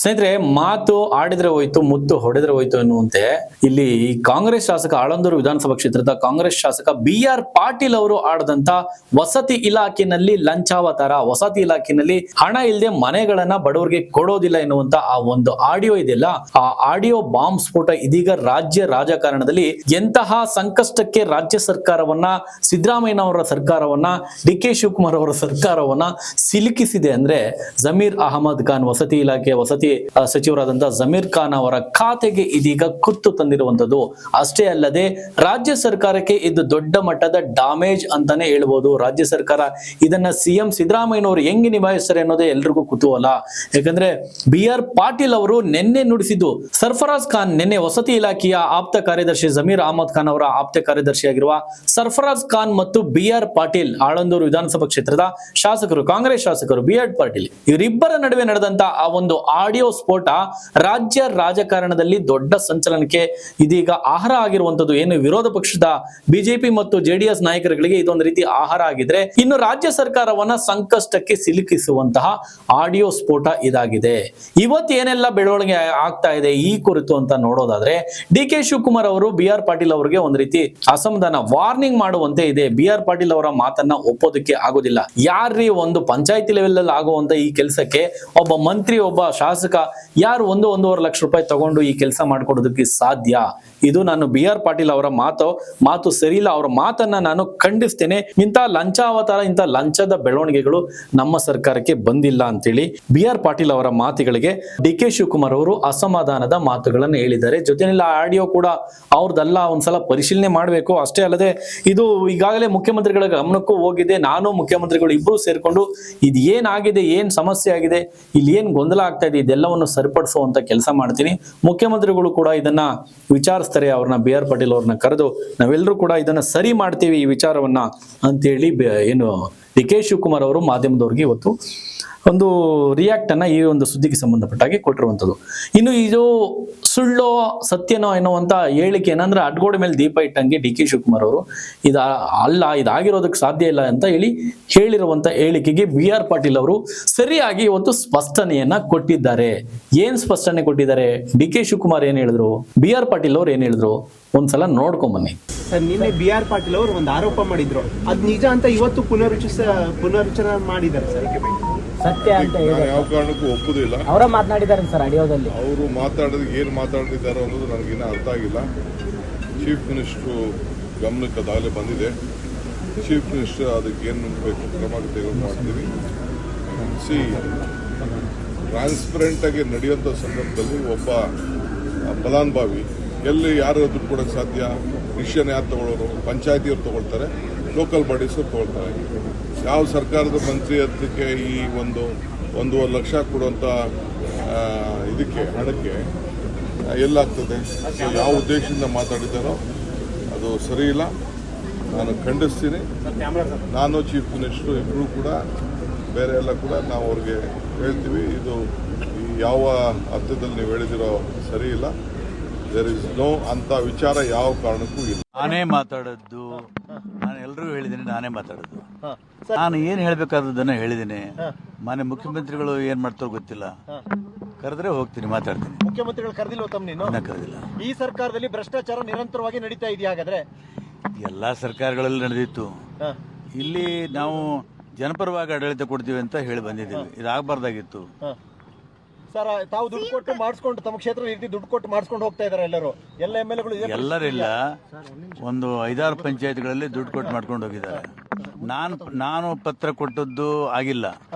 ಸ್ನೇಹಿತರೆ, ಮಾತು ಆಡಿದ್ರೆ ಹೋಯ್ತು, ಮುತ್ತು ಹೊಡೆದ್ರೆ ಹೋಯ್ತು ಎನ್ನುವಂತೆ ಇಲ್ಲಿ ಕಾಂಗ್ರೆಸ್ ಶಾಸಕ ಆಳಂದೂರು ವಿಧಾನಸಭಾ ಕ್ಷೇತ್ರದ ಕಾಂಗ್ರೆಸ್ ಶಾಸಕ BR ಪಾಟೀಲ್ ಅವರು ಆಡದಂತ ವಸತಿ ಇಲಾಖೆಯಲ್ಲಿ ಲಂಚಾವತಾರ, ವಸತಿ ಇಲಾಖೆಯಲ್ಲಿ ಹಣ ಇಲ್ಲದೆ ಮನೆಗಳನ್ನ ಬಡವರಿಗೆ ಕೊಡೋದಿಲ್ಲ ಎನ್ನುವಂತ ಆ ಒಂದು ಆಡಿಯೋ ಇದೆಯಲ್ಲ, ಆ ಆಡಿಯೋ ಬಾಂಬ್ ಸ್ಫೋಟ ಇದೀಗ ರಾಜ್ಯ ರಾಜಕಾರಣದಲ್ಲಿ ಎಂತಹ ಸಂಕಷ್ಟಕ್ಕೆ ರಾಜ್ಯ ಸರ್ಕಾರವನ್ನ, ಸಿದ್ದರಾಮಯ್ಯನವರ ಸರ್ಕಾರವನ್ನ, DK ಶಿವಕುಮಾರ್ ಅವರ ಸರ್ಕಾರವನ್ನ ಸಿಲುಕಿಸಿದೆ ಅಂದ್ರೆ ಜಮೀರ್ ಅಹಮದ್ ಖಾನ್, ವಸತಿ ಇಲಾಖೆ ವಸತಿ ಸಚಿವರಾದಂತಹ ಜಮೀರ್ ಖಾನ್ ಅವರ ಖಾತೆಗೆ ಇದೀಗ ಕುತ್ತು ತಂದಿರುವಂತದ್ದು. ಅಷ್ಟೇ ಅಲ್ಲದೆ ರಾಜ್ಯ ಸರ್ಕಾರಕ್ಕೆ ಇದು ದೊಡ್ಡ ಮಟ್ಟದ ಡ್ಯಾಮೇಜ್ ಅಂತಾನೆ ಹೇಳ್ಬೋದು. ರಾಜ್ಯ ಸರ್ಕಾರ ಇದನ್ನ CM ಸಿದ್ದರಾಮಯ್ಯನವರು ಹೆಂಗೆ ನಿಭಾಯಿಸ್ತಾರೆ ಅನ್ನೋದೇ ಎಲ್ರಿಗೂ ಕುತೂಹಲ. ಯಾಕಂದ್ರೆ BR ಪಾಟೀಲ್ ಅವರು ನಿನ್ನೆ ನುಡಿಸಿದ್ದು, ಸರ್ಫರಾಜ್ ಖಾನ್ ನಿನ್ನೆ ವಸತಿ ಇಲಾಖೆಯ ಆಪ್ತ ಕಾರ್ಯದರ್ಶಿ ಜಮೀರ್ ಅಹಮದ್ ಖಾನ್ ಅವರ ಆಪ್ತ ಕಾರ್ಯದರ್ಶಿಯಾಗಿರುವ ಸರ್ಫರಾಜ್ ಖಾನ್ ಮತ್ತು BR ಪಾಟೀಲ್, ಆಳಂದೂರು ವಿಧಾನಸಭಾ ಕ್ಷೇತ್ರದ ಶಾಸಕರು, ಕಾಂಗ್ರೆಸ್ ಶಾಸಕರು BR ಪಾಟೀಲ್ ಇವರಿಬ್ಬರ ನಡುವೆ ನಡೆದಂತ ಆ ಒಂದು ಆಡಿಯೋ ಸ್ಫೋಟ ರಾಜ್ಯ ರಾಜಕಾರಣದಲ್ಲಿ ದೊಡ್ಡ ಸಂಚಲನಕ್ಕೆ ಇದೀಗ ಆಹಾರ ಆಗಿರುವಂತದ್ದು. ಏನು ವಿರೋಧ ಪಕ್ಷದ ಬಿಜೆಪಿ ಮತ್ತು JDS ನಾಯಕರುಗಳಿಗೆ ಇದೊಂದು ರೀತಿ ಆಹಾರ ಆಗಿದ್ರೆ, ಇನ್ನು ರಾಜ್ಯ ಸರ್ಕಾರವನ್ನ ಸಂಕಷ್ಟಕ್ಕೆ ಸಿಲುಕಿಸುವಂತಹ ಆಡಿಯೋ ಸ್ಫೋಟ ಇದಾಗಿದೆ. ಇವತ್ತು ಏನೆಲ್ಲ ಬೆಳವಣಿಗೆ ಆಗ್ತಾ ಇದೆ ಈ ಕುರಿತು ಅಂತ ನೋಡೋದಾದ್ರೆ, DK ಶಿವಕುಮಾರ್ ಅವರು BR ಪಾಟೀಲ್ ಅವರಿಗೆ ಒಂದು ರೀತಿ ಅಸಮಾಧಾನ, ವಾರ್ನಿಂಗ್ ಮಾಡುವಂತೆ ಇದೆ. BR ಪಾಟೀಲ್ ಅವರ ಮಾತನ್ನ ಒಪ್ಪೋದಕ್ಕೆ ಆಗೋದಿಲ್ಲ. ಯಾರ್ರೀ ಒಂದು ಪಂಚಾಯತಿ ಲೆವೆಲ್ ಅಲ್ಲಿ ಆಗುವಂತ ಈ ಕೆಲಸಕ್ಕೆ ಒಬ್ಬ ಮಂತ್ರಿ, ಒಬ್ಬ ಶಾಸಕ ಯಾರು 1-1.5 ಲಕ್ಷ ರೂಪಾಯಿ ತಗೊಂಡು ಈ ಕೆಲಸ ಮಾಡ್ಕೊಡೋದಕ್ಕೆ ಸಾಧ್ಯ? ಇದು ನಾನು BR ಪಾಟೀಲ್ ಅವರ ಮಾತು ಸರಿ ಇಲ್ಲ. ಅವರ ಮಾತನ್ನ ನಾನು ಖಂಡಿಸ್ತೇನೆ. ಇಂಥ ಲಂಚಾವತಾರ, ಇಂಥ ಲಂಚದ ಬೆಳವಣಿಗೆಗಳು ನಮ್ಮ ಸರ್ಕಾರಕ್ಕೆ ಬಂದಿಲ್ಲ ಅಂತೇಳಿ BR ಪಾಟೀಲ್ ಅವರ ಮಾತುಗಳಿಗೆ DK ಶಿವಕುಮಾರ್ ಅವರು ಅಸಮಾಧಾನದ ಮಾತುಗಳನ್ನು ಹೇಳಿದ್ದಾರೆ. ಜೊತೆಯಲ್ಲಿ ಆಡಿಯೋ ಕೂಡ ಅವ್ರದ್ದಲ್ಲ, ಒಂದ್ಸಲ ಪರಿಶೀಲನೆ ಮಾಡಬೇಕು. ಅಷ್ಟೇ ಅಲ್ಲದೆ ಇದು ಈಗಾಗಲೇ ಮುಖ್ಯಮಂತ್ರಿಗಳ ಗಮನಕ್ಕೂ ಹೋಗಿದೆ. ನಾನು ಮುಖ್ಯಮಂತ್ರಿಗಳು ಇಬ್ರು ಸೇರ್ಕೊಂಡು ಇದು ಏನಾಗಿದೆ, ಏನ್ ಸಮಸ್ಯೆ ಆಗಿದೆ, ಇಲ್ಲಿ ಏನ್ ಗೊಂದಲ ಆಗ್ತಾ ಇದೆ, ಇದೆಲ್ಲವನ್ನು ಸರಿಪಡಿಸುವಂತ ಕೆಲಸ ಮಾಡ್ತೀನಿ. ಮುಖ್ಯಮಂತ್ರಿಗಳು ಕೂಡ ಇದನ್ನ ವಿಚಾರಿಸ್ತಾರೆ. ಅವ್ರನ್ನ BR ಪಾಟೀಲ್ ಅವ್ರನ್ನ ಕರೆದು ನಾವೆಲ್ಲರೂ ಕೂಡ ಇದನ್ನ ಸರಿ ಮಾಡ್ತೀವಿ ಈ ವಿಚಾರವನ್ನ ಅಂತೇಳಿ ಏನು DK ಶಿವಕುಮಾರ್ ಅವರು ಮಾಧ್ಯಮದವ್ರಿಗೆ ಇವತ್ತು ಒಂದು ರಿಯಾಕ್ಟ್ ಅನ್ನ ಈ ಒಂದು ಸುದ್ದಿಗೆ ಸಂಬಂಧಪಟ್ಟಾಗೆ ಕೊಟ್ಟಿರುವಂತದ್ದು. ಇನ್ನು ಇದು ಸುಳ್ಳೋ ಸತ್ಯನೋ ಎನ್ನುವಂತ ಹೇಳಿಕೆ ಏನಂದ್ರೆ, ಅಡ್ಗೋಡೆ ಮೇಲೆ ದೀಪ ಇಟ್ಟಂಗೆ DK ಶಿವಕುಮಾರ್ ಅವರು ಇದಾಗಿರೋದಕ್ಕೆ ಸಾಧ್ಯ ಇಲ್ಲ ಅಂತ ಹೇಳಿರುವಂತ ಹೇಳಿಕೆಗೆ BR ಪಾಟೀಲ್ ಅವರು ಸರಿಯಾಗಿ ಇವತ್ತು ಸ್ಪಷ್ಟನೆಯನ್ನ ಕೊಟ್ಟಿದ್ದಾರೆ. ಏನ್ ಸ್ಪಷ್ಟನೆ ಕೊಟ್ಟಿದ್ದಾರೆ, DK ಶಿವಕುಮಾರ್ ಏನ್ ಹೇಳಿದ್ರು, BR ಪಾಟೀಲ್ ಅವ್ರು ಏನ್ ಹೇಳಿದ್ರು, ಒಂದ್ಸಲ ನೋಡ್ಕೊಂಡ್ ಬನ್ನಿ. ಸರ್, ನಿನ್ನೆ BR ಪಾಟೀಲ್ ಅವರು ಒಂದು ಆರೋಪ ಮಾಡಿದ್ರು, ಅದ್ ನಿಜ ಅಂತ ಇವತ್ತು ಪುನರುಚ್ಚರಣೆ ಮಾಡಿದ್ದಾರೆ ಸರ್. ಸತ್ಯ ಅಂತ ಯಾವ ಕಾರಣಕ್ಕೂ ಒಪ್ಪುದಿಲ್ಲ. ಅವರ ಮಾತನಾಡಿದ್ದಾರೆ ಸರ್ ಆಡಿಯೋದಲ್ಲಿ. ಅವರು ಮಾತಾಡೋದು ಏನು ಮಾತಾಡ್ತಿದ್ದಾರೆ ಅನ್ನೋದು ನನಗಿನ್ನ ಅರ್ಥ ಆಗಿಲ್ಲ. ಚೀಫ್ ಮಿನಿಸ್ಟ್ರು ಗಮನಕ್ಕೆ ಅದಾಗಲೇ ಬಂದಿದೆ. ಚೀಫ್ ಮಿನಿಸ್ಟರ್ ಅದಕ್ಕೆ ಏನು ಬೇಕು ಕ್ರಮ ತೆಗೆದು ಮಾಡ್ತೀವಿ. ಟ್ರಾನ್ಸ್ಪರೆಂಟ್ ಆಗಿ ನಡೆಯುವಂಥ ಸಂದರ್ಭದಲ್ಲಿ ಒಬ್ಬ ಫಲಾನುಭವಿ ಎಲ್ಲಿ ಯಾರು ದುಡ್ಡು ಕೊಡೋಕ್ಕೆ ಸಾಧ್ಯ? ಡಿಸಿಷನ್ ಯಾರು ತಗೊಳ್ಳೋರು? ಪಂಚಾಯತಿಯವ್ರು ತಗೊಳ್ತಾರೆ, ಲೋಕಲ್ ಬಾಡೀಸ್ ತಗೊಳ್ತಾರೆ. ಯಾವ ಸರ್ಕಾರದ ಮಂತ್ರಿ ಅದಕ್ಕೆ ಈ 1.5 ಲಕ್ಷ ಕೊಡುವಂಥ ಇದಕ್ಕೆ ಹಣಕ್ಕೆ ಎಲ್ಲಾಗ್ತದೆ? ಯಾವ ಉದ್ದೇಶದಿಂದ ಮಾತಾಡಿದ್ದಾರೋ ಅದು ಸರಿ ಇಲ್ಲ. ನಾನು ಖಂಡಿಸ್ತೀನಿ. ನಾನು ಚೀಫ್ ಮಿನಿಸ್ಟರ್ ಇಬ್ಬರು ಕೂಡ ಬೇರೆ ಎಲ್ಲ ಕೂಡ ನಾವು ಅವ್ರಿಗೆ ಹೇಳ್ತೀವಿ, ಇದು ಯಾವ ಅರ್ಥದಲ್ಲಿ ನೀವು ಹೇಳಿದಿರೋ ಸರಿ ಇಲ್ಲ. ದೇರ್ ಇಸ್ ನೋ ಅಂತ ವಿಚಾರ ಯಾವ ಕಾರಣಕ್ಕೂ ಇಲ್ಲ. ನಾನೇ ಮಾತಾಡೋದು, ನಾನು ಎಲ್ರಿಗೂ ಹೇಳಿದ್ದೀನಿ, ನಾನೇ ಮಾತಾಡೋದು. ನಾನು ಏನು ಹೇಳಬೇಕಾದದನ್ನು ಹೇಳಿದ್ದೀನಿ. ಮಾನ್ಯ ಮುಖ್ಯಮಂತ್ರಿಗಳು ಏನು ಮಾಡ್ತಾರೋ ಗೊತ್ತಿಲ್ಲ. ಕರೆದ್ರೆ ಹೋಗ್ತೀನಿ, ಮಾತಾಡ್ತೀನಿ. ಮುಖ್ಯಮಂತ್ರಿಗಳು ಕರೆದಿಲ್ವ ತಮ್ಮನೇನು? ಕರೆದಿಲ್ಲ. ಈ ಸರ್ಕಾರದಲ್ಲಿ ಭ್ರಷ್ಟಾಚಾರ ನಿರಂತರವಾಗಿ ನಡೀತಾ ಇದೆಯಾ? ಹಾಗಾದ್ರೆ ಎಲ್ಲ ಸರ್ಕಾರಗಳಲ್ಲಿ ನಡೆದಿತ್ತು. ಇಲ್ಲಿ ನಾವು ಜನಪರವಾಗಿ ಆಡಳಿತ ಕೊಡ್ತೀವಿ ಅಂತ ಹೇಳಿ ಬಂದಿದ್ದೀವಿ. ಇದಾಗಬಾರ್ದಾಗಿತ್ತು. ಸರ್, ತಾವು ದುಡ್ಡು ಕೊಟ್ಟು ಮಾಡಿಸ್ಕೊಂಡು ತಮ್ಮ ಕ್ಷೇತ್ರ ರೀತಿ ದುಡ್ಡು ಕೊಟ್ಟು ಮಾಡಿಸ್ಕೊಂಡು ಹೋಗ್ತಾ ಇದಾರೆ ಎಲ್ಲರೂ, ಎಲ್ಲ MLAಗಳು. ಎಲ್ಲರಿಲ್ಲ, ಒಂದು 5-6 ಪಂಚಾಯತ್ಗಳಲ್ಲಿ ದುಡ್ಡು ಕೊಟ್ಟು ಮಾಡ್ಕೊಂಡು ಹೋಗಿದ್ದಾರೆ. ನಾನು ಪತ್ರ ಕೊಟ್ಟದ್ದು ಆಗಿಲ್ಲ.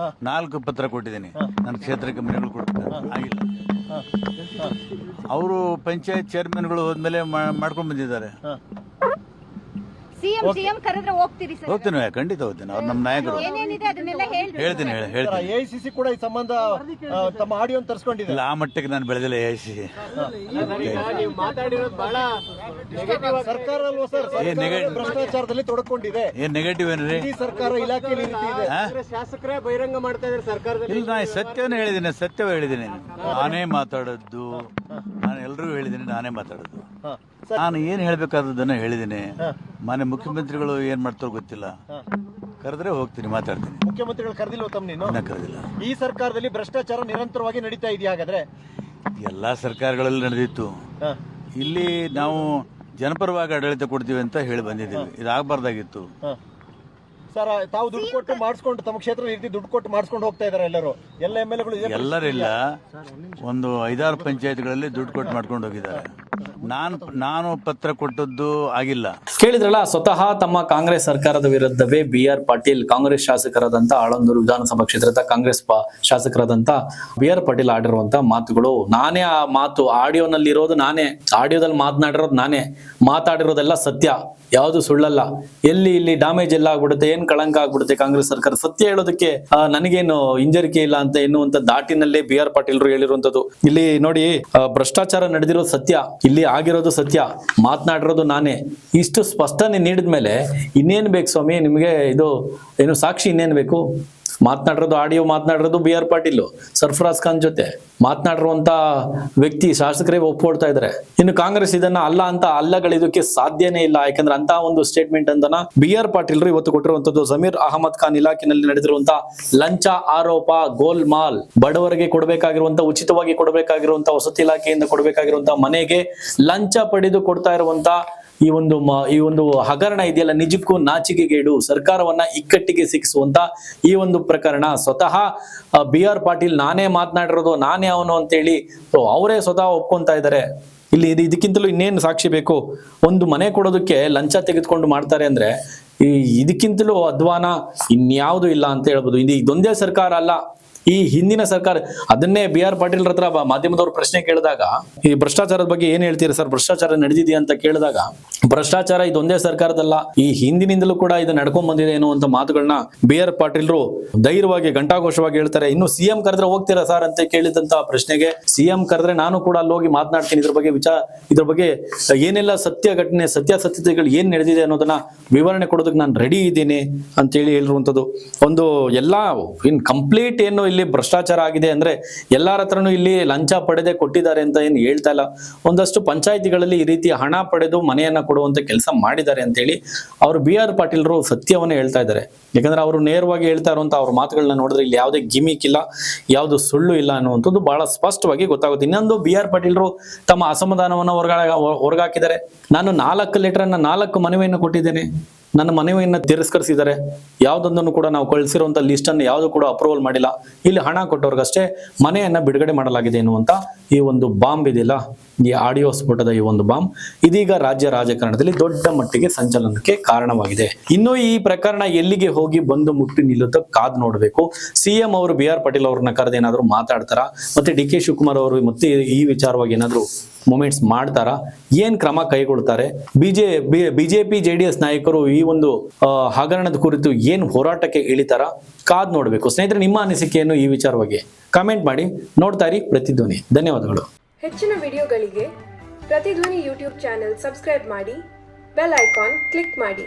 4 ಪತ್ರ ಕೊಟ್ಟಿದ್ದೀನಿ ನನ್ನ ಕ್ಷೇತ್ರಕ್ಕೆ, ಮನೆಗಳು ಕೊಟ್ಟಿದ್ದಾರೆ, ಆಗಿಲ್ಲ. ಅವರು ಪಂಚಾಯತ್ ಚೇರ್ಮನ್ಗಳು ಹೋದ್ಮೇಲೆ ಮಾಡ್ಕೊಂಡು ಬಂದಿದ್ದಾರೆ. ಸಿಎಂ ಕರೆದ್ರೆ ಹೋಗ್ತೀರಿ ಸರ್? ಹೋಗ್ತೀನಿ, ಖಂಡಿತ ಹೋಗ್ತೀನಿ. ಅವ್ರು ನಮ್ಮ ನಾಯಕರು. ಹೇಳ್ತೀನಿ. AICC ಕೂಡ ಈ ಸಂಬಂಧ ತಮ್ಮ ಆಡಿಯೋ ತರಿಸ್ಕೊಂಡಿದೆ. ಇಲ್ಲ, ಆ ಮಟ್ಟಕ್ಕೆ ನಾನು ಬೆಳೆದಿಲ್ಲ. AICC ಸರ್ಕಾರ ಅಲ್ವಾ ಸರ್, ಭ್ರಷ್ಟಾಚಾರದಲ್ಲಿ ತೊಡಕೊಂಡಿದೆ. ಏನ್ ನೆಗೆಟಿವ್ ಏನ್ರಿ? ಸರ್ಕಾರ ಇಲಾಖೆಯಲ್ಲಿ ಶಾಸಕರೇ ಬಹಿರಂಗ ಮಾಡ್ತಾ ಇದ್ದಾರೆ ಸರ್ಕಾರದಲ್ಲಿ. ಇಲ್ಲ, ನಾನು ಸತ್ಯವೇ ಹೇಳಿದ್ದೀನಿ. ನಾನೇ ಮಾತಾಡೋದು, ನಾನು ಎಲ್ರಿಗೂ ಹೇಳಿದ್ದೀನಿ, ನಾನೇ ಮಾತಾಡೋದು. ನಾನು ಏನು ಹೇಳಬೇಕಾದದನ್ನು ಹೇಳಿದ್ದೀನಿ. ಮಾನ್ಯ ಮುಖ್ಯಮಂತ್ರಿಗಳು ಏನು ಮಾಡ್ತಾರೋ ಗೊತ್ತಿಲ್ಲ. ಕರೆದ್ರೆ ಹೋಗ್ತೀನಿ, ಮಾತಾಡ್ತೀನಿ. ಮುಖ್ಯಮಂತ್ರಿಗಳು ಕರೆದಿಲ್ವ ತಮ್ಮ ನೀನು? ಇನ್ನ ಕರೆದಿಲ್ಲ. ಈ ಸರ್ಕಾರದಲ್ಲಿ ಭ್ರಷ್ಟಾಚಾರ ನಿರಂತರವಾಗಿ ನಡೀತಾ ಇದೆಯಾ ಹಾಗಾದ್ರೆ? ಎಲ್ಲಾ ಸರ್ಕಾರಗಳಲ್ಲಿ ನಡೆದಿತ್ತು. ಹಾ. ಇಲ್ಲಿ ನಾವು ಜನಪರವಾಗಿ ಆಡಳಿತ ಕೊಡ್ತೀವಿ ಅಂತ ಹೇಳಿ ಬಂದಿದ್ದೀವಿ. ಇದಾಗಬಾರ್ದಾಗಿತ್ತು. ಹಾ. ಸರ್, ತಾವು ದುಡ್ಡು ಕೊಟ್ಟು ಮಾಡಿಸ್ಕೊಂಡು ತಮ್ಮ ಕ್ಷೇತ್ರ ಈ ರೀತಿ ದುಡ್ಡು ಕೊಟ್ಟು ಮಾಡಿಸ್ಕೊಂಡು ಹೋಗ್ತಾ ಇದಾರೆ ಎಲ್ಲರೂ, ಎಲ್ಲ MLA-ಗಳು? ಎಲ್ಲರಿಲ್ಲ, ಒಂದು 5-6 ಪಂಚಾಯತ್ಗಳಲ್ಲಿ ದುಡ್ಡು ಕೊಟ್ಟು ಮಾಡ್ಕೊಂಡು ಹೋಗಿದ್ದಾರೆ. ನಾನು ಪತ್ರ ಕೊಟ್ಟದ್ದು ಆಗಿಲ್ಲ. ಕೇಳಿದ್ರಲ್ಲ, ಸ್ವತಃ ತಮ್ಮ ಕಾಂಗ್ರೆಸ್ ಸರ್ಕಾರದ ವಿರುದ್ಧವೇ BR ಪಾಟೀಲ್, ಕಾಂಗ್ರೆಸ್ ಶಾಸಕರಾದಂತ ಆಳಂದೂರು ವಿಧಾನಸಭಾ ಕ್ಷೇತ್ರದ ಕಾಂಗ್ರೆಸ್ ಶಾಸಕರಾದಂತ BR ಪಾಟೀಲ್ ಆಡಿರುವಂತ ಮಾತುಗಳು. ನಾನೇ ಆ ಮಾತು ಆಡಿಯೋನಲ್ಲಿ ಇರೋದು, ನಾನೇ ಆಡಿಯೋದಲ್ಲಿ ಮಾತನಾಡಿರೋದು, ನಾನೇ ಮಾತಾಡಿರೋದೆಲ್ಲ ಸತ್ಯ, ಯಾವುದು ಸುಳ್ಳಲ್ಲ. ಇಲ್ಲಿ ಡ್ಯಾಮೇಜ್ ಎಲ್ಲ ಆಗ್ಬಿಡುತ್ತೆ, ಏನ್ ಕಳಂಕ ಆಗ್ಬಿಡುತ್ತೆ ಕಾಂಗ್ರೆಸ್ ಸರ್ಕಾರ. ಸತ್ಯ ಹೇಳೋದಕ್ಕೆ ನನಗೇನು ಹಿಂಜರಿಕೆ ಇಲ್ಲ ಅಂತ ಎನ್ನುವಂತ ದಾಟಿನಲ್ಲೇ BR ಪಾಟೀಲ್ರು ಹೇಳಿರುವಂತದ್ದು. ಇಲ್ಲಿ ನೋಡಿ, ಭ್ರಷ್ಟಾಚಾರ ನಡೆದಿರೋದು ಸತ್ಯ, ಇಲ್ಲಿ ಆಗಿರೋದು ಸತ್ಯ, ಮಾತನಾಡಿರೋದು ನಾನೇ. ಇಷ್ಟು ಸ್ಪಷ್ಟನೆ ನೀಡಿದ್ಮೇಲೆ ಇನ್ನೇನ್ ಬೇಕು ಸ್ವಾಮಿ ನಿಮ್ಗೆ? ಇದು ಏನು ಸಾಕ್ಷಿ ಇನ್ನೇನ್ ಬೇಕು? ಮಾತನಾಡಿರೋದು ಆಡಿಯೋ, ಮಾತನಾಡಿರೋದು BR ಪಾಟೀಲ್ ಸರ್ಫರಾಜ್ ಖಾನ್ ಜೊತೆ ಮಾತನಾಡಿರುವಂತ ವ್ಯಕ್ತಿ, ಶಾಸಕರೇ ಒಪ್ಕೊಳ್ತಾ ಇದ್ದಾರೆ. ಇನ್ನು ಕಾಂಗ್ರೆಸ್ ಇದನ್ನ ಅಲ್ಲ ಅಂತ ಅಲ್ಲಗಳಿದಕ್ಕೆ ಸಾಧ್ಯನೇ ಇಲ್ಲ. ಯಾಕಂದ್ರೆ ಅಂತ ಒಂದು ಸ್ಟೇಟ್ಮೆಂಟ್ ಅಂತನ BR ಪಾಟೀಲ್ರು ಇವತ್ತು ಕೊಟ್ಟಿರುವಂತದ್ದು. ಜಮೀರ್ ಅಹಮದ್ ಖಾನ್ ಇಲಾಖೆನಲ್ಲಿ ನಡೆದಿರುವಂತ ಲಂಚ ಆರೋಪ, ಗೋಲ್ಮಾಲ್, ಬಡವರಿಗೆ ಕೊಡಬೇಕಾಗಿರುವಂತ, ಉಚಿತವಾಗಿ ಕೊಡಬೇಕಾಗಿರುವಂತ, ವಸತಿ ಇಲಾಖೆಯಿಂದ ಕೊಡಬೇಕಾಗಿರುವಂತ ಮನೆಗೆ ಲಂಚ ಪಡೆದು ಕೊಡ್ತಾ ಇರುವಂತ ಈ ಒಂದು ಹಗರಣ ಇದೆಯಲ್ಲ, ನಿಜಕ್ಕೂ ನಾಚಿಕೆಗೇಡು. ಸರ್ಕಾರವನ್ನ ಇಕ್ಕಟ್ಟಿಗೆ ಸಿಕ್ಕಿಸುವಂತ ಈ ಒಂದು ಪ್ರಕರಣ ಸ್ವತಃ BR ಪಾಟೀಲ್ ನಾನೇ ಮಾತನಾಡಿರೋದು, ನಾನೇ ಅವನು ಅಂತೇಳಿ ಅವರೇ ಸ್ವತಃ ಒಪ್ಕೊಂತಾ ಇದ್ದಾರೆ. ಇಲ್ಲಿ ಇದಕ್ಕಿಂತಲೂ ಇನ್ನೇನು ಸಾಕ್ಷಿ ಬೇಕು? ಒಂದು ಮನೆ ಕೊಡೋದಕ್ಕೆ ಲಂಚ ತೆಗೆದುಕೊಂಡು ಮಾಡ್ತಾರೆ ಅಂದ್ರೆ ಇದಕ್ಕಿಂತಲೂ ಅಧ್ವಾನ ಇನ್ಯಾವುದು ಇಲ್ಲ ಅಂತ ಹೇಳ್ಬೋದು. ಇದೊಂದೇ ಸರ್ಕಾರ ಅಲ್ಲ, ಈ ಹಿಂದಿನ ಸರ್ಕಾರ ಅದನ್ನೇ BR ಪಾಟೀಲ್ ಹತ್ರ ಮಾಧ್ಯಮದವ್ರು ಪ್ರಶ್ನೆ ಕೇಳಿದಾಗ, ಈ ಭ್ರಷ್ಟಾಚಾರದ ಬಗ್ಗೆ ಏನ್ ಹೇಳ್ತೀರಾ ಸರ್, ಭ್ರಷ್ಟಾಚಾರ ನಡೆದಿದೆಯಾ ಅಂತ ಕೇಳಿದಾಗ, ಭ್ರಷ್ಟಾಚಾರ ಇದೊಂದೇ ಸರ್ಕಾರದಲ್ಲ, ಈ ಹಿಂದಿನಿಂದಲೂ ಕೂಡ ಇದು ನಡ್ಕೊಂಡ್ ಬಂದಿದೆ ಅನ್ನುವಂತ ಮಾತುಗಳನ್ನ BR ಪಾಟೀಲ್ರು ಧೈರ್ಯವಾಗಿ ಘಂಟಾಘೋಷವಾಗಿ ಹೇಳ್ತಾರೆ. ಇನ್ನು CM ಕರೆದ್ರೆ ಹೋಗ್ತೀರಾ ಸರ್ ಅಂತ ಕೇಳಿದಂತ ಪ್ರಶ್ನೆಗೆ, CM ಕರೆದ್ರೆ ನಾನು ಕೂಡ ಅಲ್ಲಿ ಹೋಗಿ ಮಾತನಾಡ್ತೀನಿ, ಇದ್ರ ಬಗ್ಗೆ ಏನೆಲ್ಲ ಸತ್ಯ ಘಟನೆ, ಸತ್ಯಾಸತ್ಯತೆಗಳು ಏನ್ ನಡೆದಿದೆ ಅನ್ನೋದನ್ನ ವಿವರಣೆ ಕೊಡೋದಕ್ಕೆ ನಾನು ರೆಡಿ ಇದ್ದೀನಿ ಅಂತೇಳಿ ಹೇಳಿರುವಂತದ್ದು. ಒಂದು ಎಲ್ಲಾ ಇನ್ ಕಂಪ್ಲೀಟ್ ಏನು ಇಲ್ಲಿ ಭ್ರಷ್ಟಾಚಾರ ಆಗಿದೆ ಅಂದ್ರೆ ಎಲ್ಲಾರ ಹತ್ರನೂ ಇಲ್ಲಿ ಲಂಚ ಪಡೆದೇ ಕೊಟ್ಟಿದ್ದಾರೆ ಅಂತ ಏನು ಹೇಳ್ತಾ ಇಲ್ಲ. ಒಂದಷ್ಟು ಪಂಚಾಯಿತಿಗಳಲ್ಲಿ ಈ ರೀತಿ ಹಣ ಪಡೆದು ಮನೆಯನ್ನ ಕೊಡುವಂತ ಕೆಲಸ ಮಾಡಿದ್ದಾರೆ ಅಂತ ಹೇಳಿ ಅವರು BR ಪಾಟೀಲ್ರು ಸತ್ಯವನ್ನೇ ಹೇಳ್ತಾ ಇದ್ದಾರೆ. ಯಾಕಂದ್ರೆ ಅವರು ನೇರವಾಗಿ ಹೇಳ್ತಾ ಇರುವಂತ ಅವ್ರ ಮಾತುಗಳನ್ನ ನೋಡಿದ್ರೆ ಇಲ್ಲಿ ಯಾವುದೇ ಗಿಮಿಕ್ ಇಲ್ಲ, ಯಾವುದು ಸುಳ್ಳು ಇಲ್ಲ ಅನ್ನುವಂಥದ್ದು ಬಹಳ ಸ್ಪಷ್ಟವಾಗಿ ಗೊತ್ತಾಗುತ್ತೆ. ಇನ್ನೊಂದು BR ಪಾಟೀಲ್ರು ತಮ್ಮ ಅಸಮಾಧಾನವನ್ನು ಹೊರಗಾಕಿದ್ದಾರೆ. ನಾನು 4 ಲೆಟರ್ನ 4 ಮನವಿಯನ್ನು ಕೊಟ್ಟಿದ್ದೇನೆ, ನನ್ನ ಮನವಿಯನ್ನು ತಿರಸ್ಕರಿಸಿದ್ದಾರೆ. ಯಾವುದೊಂದನ್ನು ಕೂಡ ನಾವು ಕಳಿಸಿರುವಂತ ಲಿಸ್ಟ್ ಅನ್ನು ಯಾವುದು ಕೂಡ ಅಪ್ರೂವಲ್ ಮಾಡಿಲ್ಲ. ಇಲ್ಲಿ ಹಣ ಕೊಟ್ಟವ್ರಿಗಷ್ಟೇ ಮನೆಯನ್ನ ಬಿಡುಗಡೆ ಮಾಡಲಾಗಿದೆ ಎನ್ನುವಂತ ಈ ಒಂದು ಬಾಂಬ್ ಇದೆಯಲ್ಲ, ಈ ಆಡಿಯೋ ಸ್ಫೋಟದ ಈ ಒಂದು ಬಾಂಬ್ ಇದೀಗ ರಾಜ್ಯ ರಾಜಕಾರಣದಲ್ಲಿ ದೊಡ್ಡ ಮಟ್ಟಿಗೆ ಸಂಚಲನಕ್ಕೆ ಕಾರಣವಾಗಿದೆ. ಇನ್ನು ಈ ಪ್ರಕರಣ ಎಲ್ಲಿಗೆ ಹೋಗಿ ಬಂದು ಮುಟ್ಟಿ ನಿಲ್ಲುತ್ತೋ ಕಾದ್ ನೋಡ್ಬೇಕು. CM ಅವರು BR ಪಾಟೀಲ್ ಅವ್ರನ್ನ ಕರೆದು ಏನಾದ್ರು ಮಾತಾಡ್ತಾರ, ಮತ್ತೆ DK ಶಿವಕುಮಾರ್ ಅವರು ಮತ್ತೆ ಈ ವಿಚಾರವಾಗಿ ಏನಾದ್ರು ಮೂಮೆಂಟ್ಸ್ ಮಾಡ್ತಾರ, ಏನ್ ಕ್ರಮ ಕೈಗೊಳ್ತಾರೆ, ಬಿಜೆಪಿ JDS ನಾಯಕರು ಈ ಒಂದು ಹಗರಣದ ಕುರಿತು ಏನ್ ಹೋರಾಟಕ್ಕೆ ಇಳಿತಾರ, ಕಾದ್ ನೋಡ್ಬೇಕು. ಸ್ನೇಹಿತರೆ, ನಿಮ್ಮ ಅನಿಸಿಕೆಯನ್ನು ಈ ವಿಚಾರವಾಗಿ ಕಮೆಂಟ್ ಮಾಡಿ. ನೋಡ್ತಾ ಇರಿ ಪ್ರತಿಧ್ವನಿ. ಧನ್ಯವಾದಗಳು. ಹೆಚ್ಚಿನ ವಿಡಿಯೋಗಳಿಗೆ ಪ್ರತಿಧ್ವನಿ ಯೂಟ್ಯೂಬ್ ಚಾನೆಲ್ ಸಬ್ಸ್ಕ್ರೈಬ್ ಮಾಡಿ, ಬೆಲ್ ಐಕಾನ್ ಕ್ಲಿಕ್ ಮಾಡಿ.